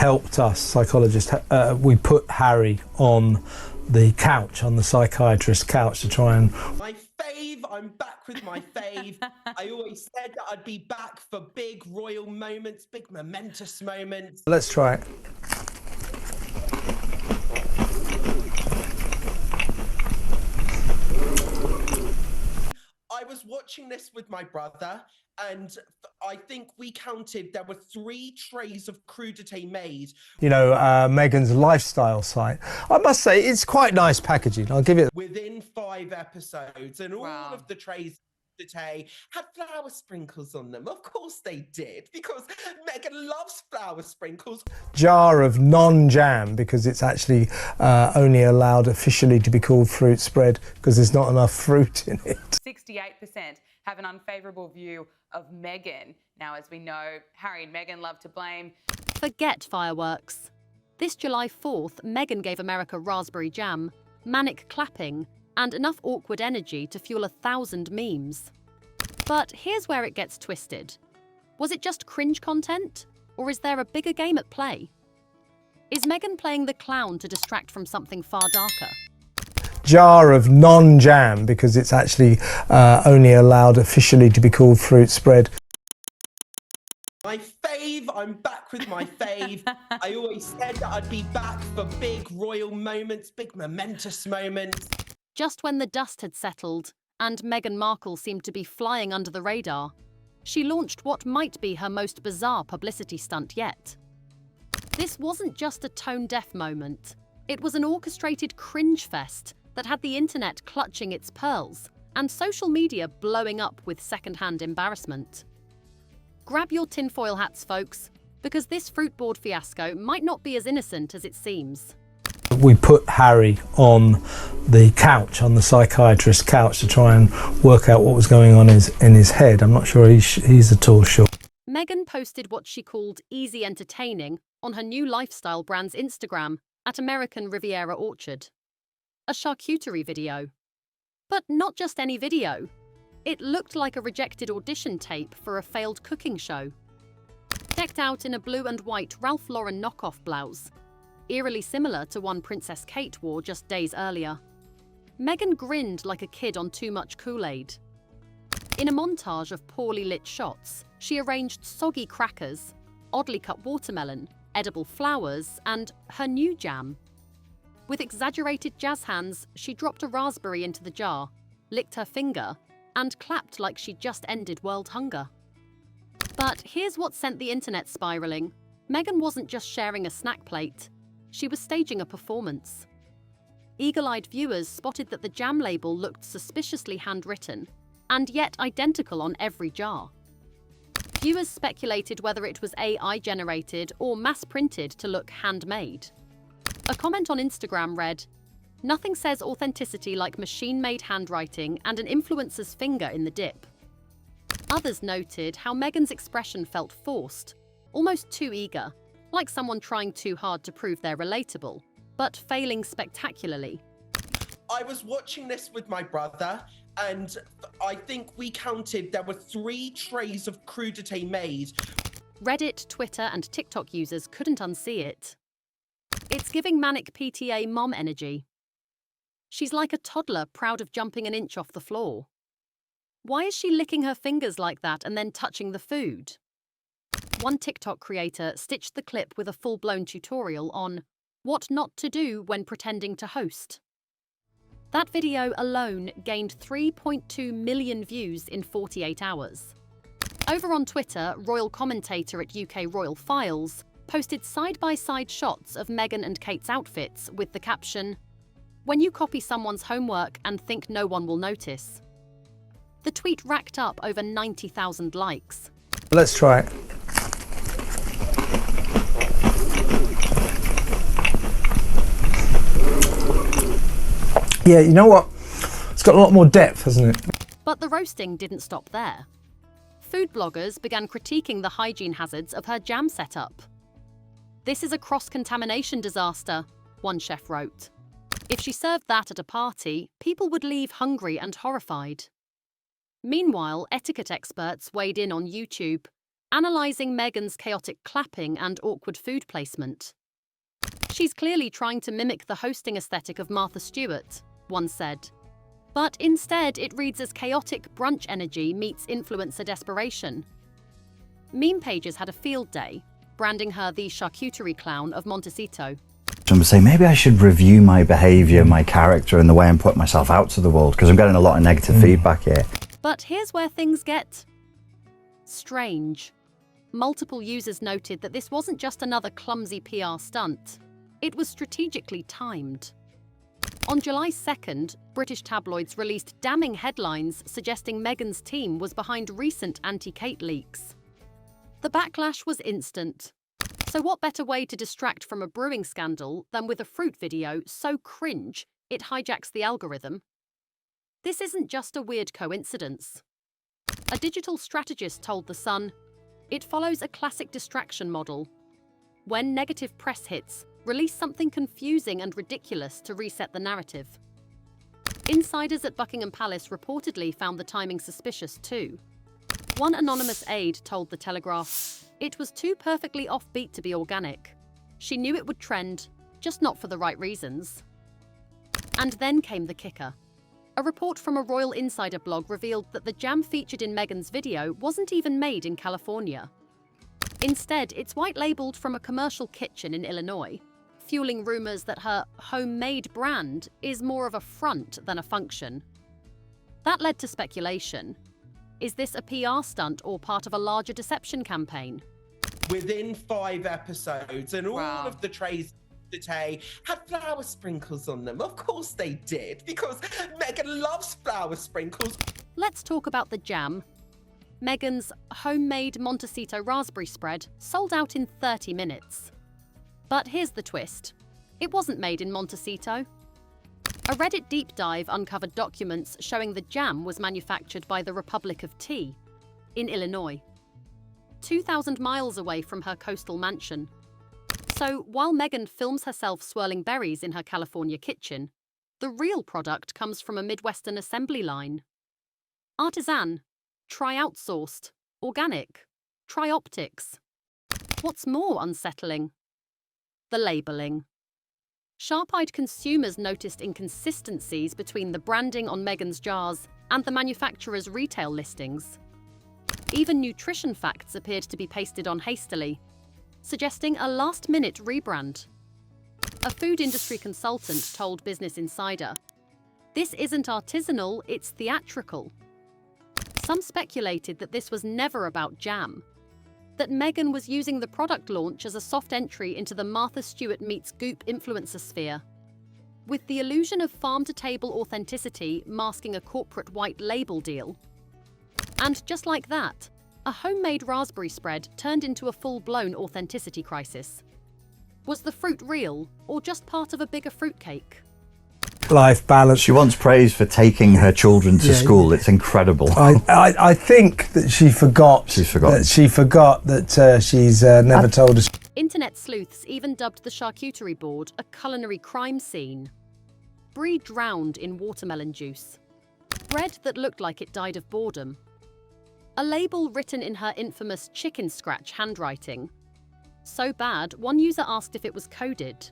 helped us, psychologists. We put Harry on the couch, on the psychiatrist's couch, to try and... My fave, I'm back with my fave. I always said that I'd be back for big royal moments, big momentous moments. Let's try it. I was watching this with my brother, and I think we counted, there were 3 trays of crudité made. You know, Meghan's lifestyle site. I must say, it's quite nice packaging. I'll give it... Within 5 episodes, and Wow. all of the trays today had flour sprinkles on them. Of course they did, because Meghan loves flour sprinkles. Jar of non-jam, because it's actually only allowed officially to be called fruit spread because there's not enough fruit in it. 68% have an unfavourable view of Meghan. Now, as we know, Harry and Meghan love to blame. Forget fireworks. This July 4th, Meghan gave America raspberry jam, manic clapping, and enough awkward energy to fuel 1,000 memes. But here's where it gets twisted. Was it just cringe content? Or is there a bigger game at play? Is Meghan playing the clown to distract from something far darker? Jar of non-jam, because it's actually only allowed officially to be called fruit spread. My fave, I'm back with my fave. I always said that I'd be back for big royal moments, big momentous moments. Just when the dust had settled and Meghan Markle seemed to be flying under the radar, she launched what might be her most bizarre publicity stunt yet. This wasn't just a tone-deaf moment. It was an orchestrated cringe fest that had the internet clutching its pearls and social media blowing up with second-hand embarrassment. Grab your tinfoil hats, folks, because this fruit board fiasco might not be as innocent as it seems. We put Harry on the couch, on the psychiatrist's couch, to try and work out what was going on in his head. I'm not sure he's at all sure. Meghan posted what she called easy entertaining on her new lifestyle brand's Instagram at American Riviera Orchard. A charcuterie video. But not just any video. It looked like a rejected audition tape for a failed cooking show. Decked out in a blue and white Ralph Lauren knockoff blouse, eerily similar to one Princess Kate wore just days earlier, Meghan grinned like a kid on too much Kool-Aid. In a montage of poorly lit shots, she arranged soggy crackers, oddly cut watermelon, edible flowers, and her new jam. With exaggerated jazz hands, she dropped a raspberry into the jar, licked her finger, and clapped like she'd just ended world hunger. But here's what sent the internet spiraling. Meghan wasn't just sharing a snack plate. She was staging a performance. Eagle-eyed viewers spotted that the jam label looked suspiciously handwritten, and yet identical on every jar. Viewers speculated whether it was AI-generated or mass-printed to look handmade. A comment on Instagram read, "Nothing says authenticity like machine-made handwriting and an influencer's finger in the dip." Others noted how Meghan's expression felt forced, almost too eager, like someone trying too hard to prove they're relatable, but failing spectacularly. I was watching this with my brother, and I think we counted, there were 3 trays of crudité made. Reddit, Twitter, and TikTok users couldn't unsee it. It's giving manic PTA mom energy. She's like a toddler proud of jumping an inch off the floor. Why is she licking her fingers like that and then touching the food? One TikTok creator stitched the clip with a full-blown tutorial on what not to do when pretending to host. That video alone gained 3.2 million views in 48 hours. Over on Twitter, royal commentator at UK Royal Files posted side-by-side shots of Meghan and Kate's outfits with the caption, "When you copy someone's homework and think no one will notice." The tweet racked up over 90,000 likes. Let's try it. Yeah, you know what? It's got a lot more depth, hasn't it? But the roasting didn't stop there. Food bloggers began critiquing the hygiene hazards of her jam setup. "This is a cross-contamination disaster," one chef wrote. "If she served that at a party, people would leave hungry and horrified." Meanwhile, etiquette experts weighed in on YouTube analysing Meghan's chaotic clapping and awkward food placement. "She's clearly trying to mimic the hosting aesthetic of Martha Stewart," one said. But instead, it reads as chaotic brunch energy meets influencer desperation. Meme pages had a field day, branding her the charcuterie clown of Montecito. Some would say maybe I should review my behaviour, my character, and the way I'm putting myself out to the world, because I'm getting a lot of negative feedback here. But here's where things get strange. Multiple users noted that this wasn't just another clumsy PR stunt. It was strategically timed. On July 2nd, British tabloids released damning headlines suggesting Meghan's team was behind recent anti-Kate leaks. The backlash was instant. So what better way to distract from a brewing scandal than with a fruit video so cringe it hijacks the algorithm? This isn't just a weird coincidence. A digital strategist told The Sun, "It follows a classic distraction model. When negative press hits, release something confusing and ridiculous to reset the narrative." Insiders at Buckingham Palace reportedly found the timing suspicious too. One anonymous aide told The Telegraph, "It was too perfectly offbeat to be organic. She knew it would trend, just not for the right reasons." And then came the kicker. A report from a Royal Insider blog revealed that the jam featured in Meghan's video wasn't even made in California. Instead, it's white-labelled from a commercial kitchen in Illinois, fueling rumours that her homemade brand is more of a front than a function. That led to speculation. Is this a PR stunt or part of a larger deception campaign? Within 5 episodes, and all Wow. of the trays today had flour sprinkles on them. Of course they did, because Meghan loves flour sprinkles. Let's talk about the jam. Meghan's homemade Montecito raspberry spread sold out in 30 minutes. But here's the twist. It wasn't made in Montecito. A Reddit deep dive uncovered documents showing the jam was manufactured by the Republic of Tea in Illinois, 2,000 miles away from her coastal mansion. So while Meghan films herself swirling berries in her California kitchen, the real product comes from a Midwestern assembly line. Artisan, try outsourced, organic, try optics. What's more unsettling? The labelling. Sharp-eyed consumers noticed inconsistencies between the branding on Meghan's jars and the manufacturer's retail listings. Even nutrition facts appeared to be pasted on hastily, suggesting a last-minute rebrand. A food industry consultant told Business Insider, "This isn't artisanal, it's theatrical." Some speculated that this was never about jam, that Meghan was using the product launch as a soft entry into the Martha Stewart meets Goop influencer sphere, with the illusion of farm-to-table authenticity masking a corporate white label deal. And just like that, a homemade raspberry spread turned into a full-blown authenticity crisis. Was the fruit real, or just part of a bigger fruitcake? Life balance. She wants praise for taking her children to school. It's incredible. I think that she forgot. She's forgotten. That she forgot that she's never told us. Internet sleuths even dubbed the charcuterie board a culinary crime scene. Brie drowned in watermelon juice. Bread that looked like it died of boredom. A label written in her infamous chicken scratch handwriting. So bad, one user asked if it was coded.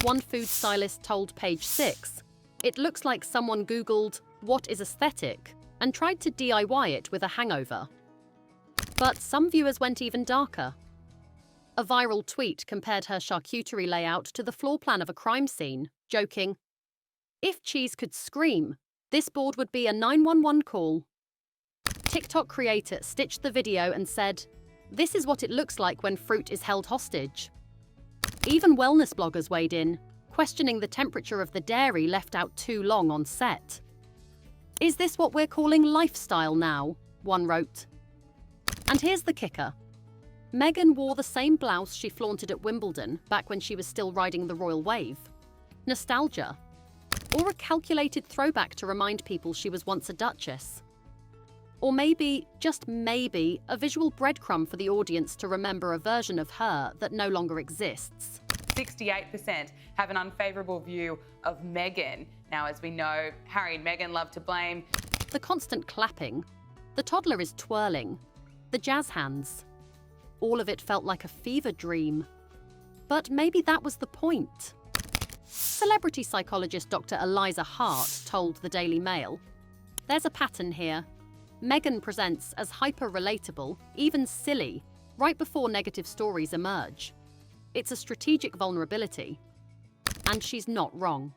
One food stylist told Page 6, "It looks like someone Googled, 'what is aesthetic?' and tried to DIY it with a hangover." But some viewers went even darker. A viral tweet compared her charcuterie layout to the floor plan of a crime scene, joking, "If cheese could scream, this board would be a 911 call." TikTok creator stitched the video and said, "This is what it looks like when fruit is held hostage." Even wellness bloggers weighed in, questioning the temperature of the dairy left out too long on set. "Is this what we're calling lifestyle now?" one wrote. And here's the kicker. Meghan wore the same blouse she flaunted at Wimbledon back when she was still riding the royal wave. Nostalgia. Or a calculated throwback to remind people she was once a duchess. Or maybe, just maybe, a visual breadcrumb for the audience to remember a version of her that no longer exists. 68% have an unfavourable view of Meghan. Now, as we know, Harry and Meghan love to blame The constant clapping. The toddler is twirling. the jazz hands. All of it felt like a fever dream. But maybe that was the point. Celebrity psychologist Dr. Eliza Hart told the Daily Mail, "There's a pattern here. Meghan presents as hyper-relatable, even silly, right before negative stories emerge. It's a strategic vulnerability. And she's not wrong."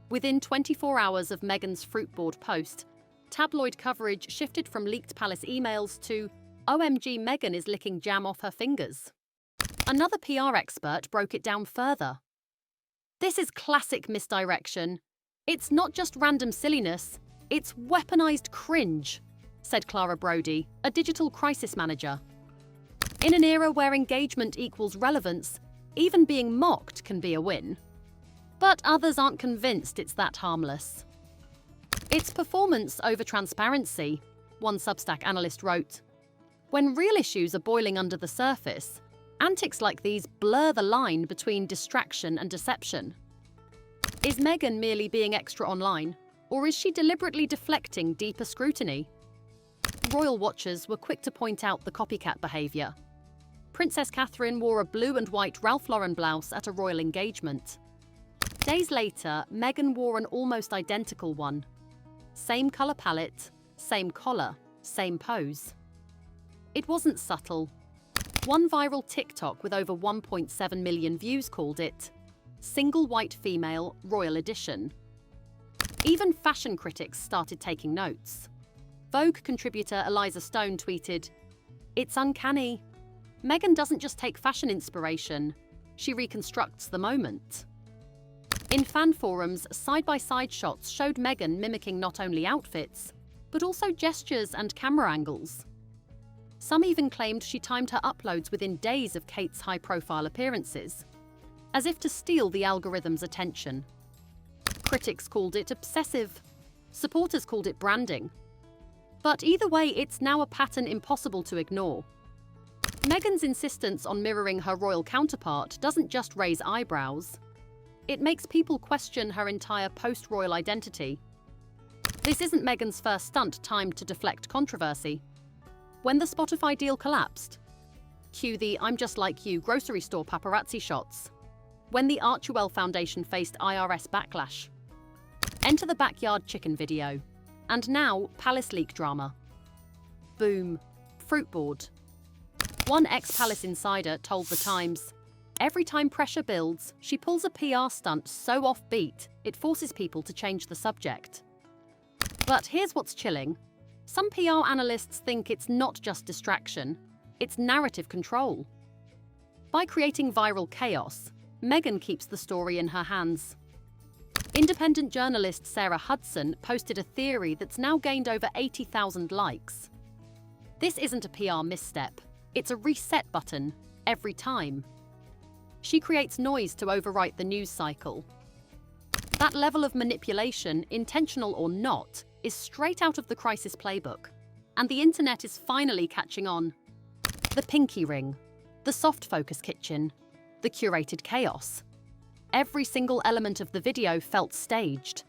Within 24 hours of Meghan's Fruitboard post, tabloid coverage shifted from leaked palace emails to "OMG, Meghan is licking jam off her fingers." Another PR expert broke it down further. "This is classic misdirection. It's not just random silliness, it's weaponized cringe," said Clara Brody, a digital crisis manager. In an era where engagement equals relevance, even being mocked can be a win. But others aren't convinced it's that harmless. "It's performance over transparency," one Substack analyst wrote. "When real issues are boiling under the surface, antics like these blur the line between distraction and deception. Is Meghan merely being extra online, or is she deliberately deflecting deeper scrutiny?" Royal watchers were quick to point out the copycat behaviour. Princess Catherine wore a blue and white Ralph Lauren blouse at a royal engagement. Days later, Meghan wore an almost identical one. Same colour palette, same collar, same pose. It wasn't subtle. One viral TikTok with over 1.7 million views called it "Single White Female Royal Edition." Even fashion critics started taking notes. Vogue contributor Eliza Stone tweeted, "It's uncanny. Meghan doesn't just take fashion inspiration, she reconstructs the moment." In fan forums, side-by-side shots showed Meghan mimicking not only outfits, but also gestures and camera angles. Some even claimed she timed her uploads within days of Kate's high-profile appearances, as if to steal the algorithm's attention. Critics called it obsessive. Supporters called it branding. But either way, it's now a pattern impossible to ignore. Meghan's insistence on mirroring her royal counterpart doesn't just raise eyebrows. It makes people question her entire post-royal identity. This isn't Meghan's first stunt timed to deflect controversy. When the Spotify deal collapsed, cue the "I'm just like you" grocery store paparazzi shots. When the Archewell Foundation faced IRS backlash. Enter the backyard chicken video. And now, palace leak drama. Boom. Fruitboard. One ex-palace insider told The Times, "Every time pressure builds, she pulls a PR stunt so offbeat, it forces people to change the subject." But here's what's chilling. Some PR analysts think it's not just distraction, it's narrative control. By creating viral chaos, Meghan keeps the story in her hands. Independent journalist Sarah Hudson posted a theory that's now gained over 80,000 likes. This isn't a PR misstep, it's a reset button, every time. She creates noise to overwrite the news cycle. That level of manipulation, intentional or not, is straight out of the crisis playbook, and the internet is finally catching on. The pinky ring, the soft focus kitchen, the curated chaos. Every single element of the video felt staged.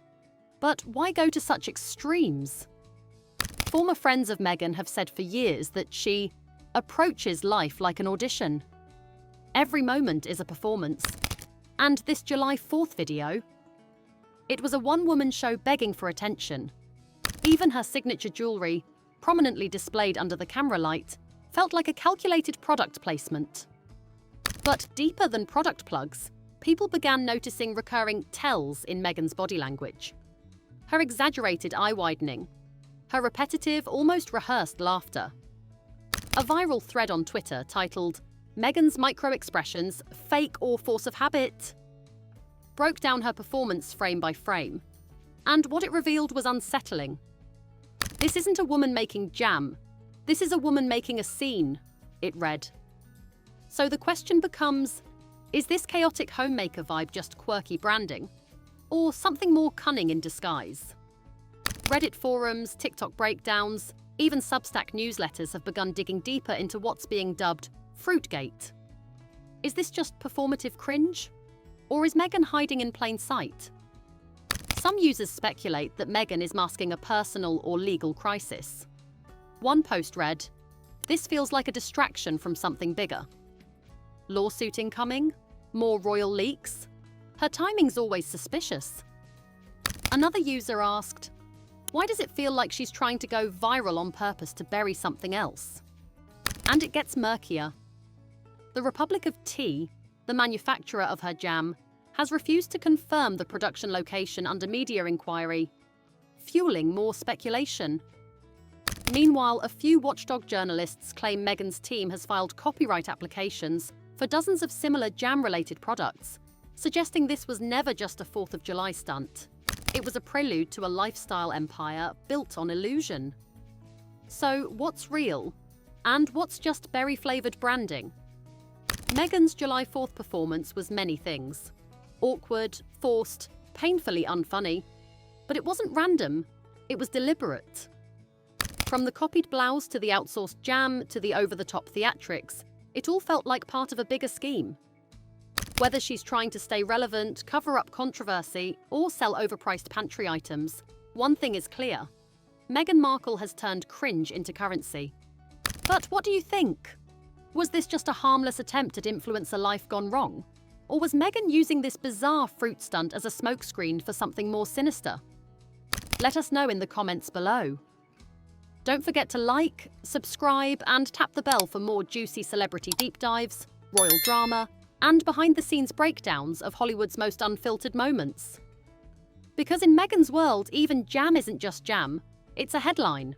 But why go to such extremes? Former friends of Meghan have said for years that she approaches life like an audition. Every moment is a performance. And this July 4th video, it was a one-woman show begging for attention. Even her signature jewellery, prominently displayed under the camera light, felt like a calculated product placement. But deeper than product plugs, people began noticing recurring tells in Meghan's body language. Her exaggerated eye widening, her repetitive, almost rehearsed laughter. A viral thread on Twitter titled, "Meghan's micro-expressions, fake or force of habit?" broke down her performance frame by frame. And what it revealed was unsettling. "This isn't a woman making jam. This is a woman making a scene," it read. So the question becomes, is this chaotic homemaker vibe just quirky branding? Or something more cunning in disguise? Reddit forums, TikTok breakdowns, even Substack newsletters have begun digging deeper into what's being dubbed Fruitgate. Is this just performative cringe? Or is Meghan hiding in plain sight? Some users speculate that Meghan is masking a personal or legal crisis. One post read, This feels like a distraction from something bigger. Lawsuit incoming? More royal leaks? Her timing's always suspicious. Another user asked, why does it feel like she's trying to go viral on purpose to bury something else? And it gets murkier. The Republic of Tea, the manufacturer of her jam, has refused to confirm the production location under media inquiry, fueling more speculation. Meanwhile, a few watchdog journalists claim Meghan's team has filed copyright applications for dozens of similar jam-related products, suggesting this was never just a 4th of July stunt. It was a prelude to a lifestyle empire built on illusion. So, what's real? And what's just berry-flavoured branding? Meghan's July 4th performance was many things. Awkward, forced, painfully unfunny. But it wasn't random, it was deliberate. From the copied blouse to the outsourced jam to the over-the-top theatrics, it all felt like part of a bigger scheme. Whether she's trying to stay relevant, cover up controversy, or sell overpriced pantry items, one thing is clear. Meghan Markle has turned cringe into currency. But what do you think? Was this just a harmless attempt at influencer life gone wrong? Or was Meghan using this bizarre fruit stunt as a smokescreen for something more sinister? Let us know in the comments below. Don't forget to like, subscribe, and tap the bell for more juicy celebrity deep dives, royal drama, and behind-the-scenes breakdowns of Hollywood's most unfiltered moments. Because in Meghan's world, even jam isn't just jam, it's a headline.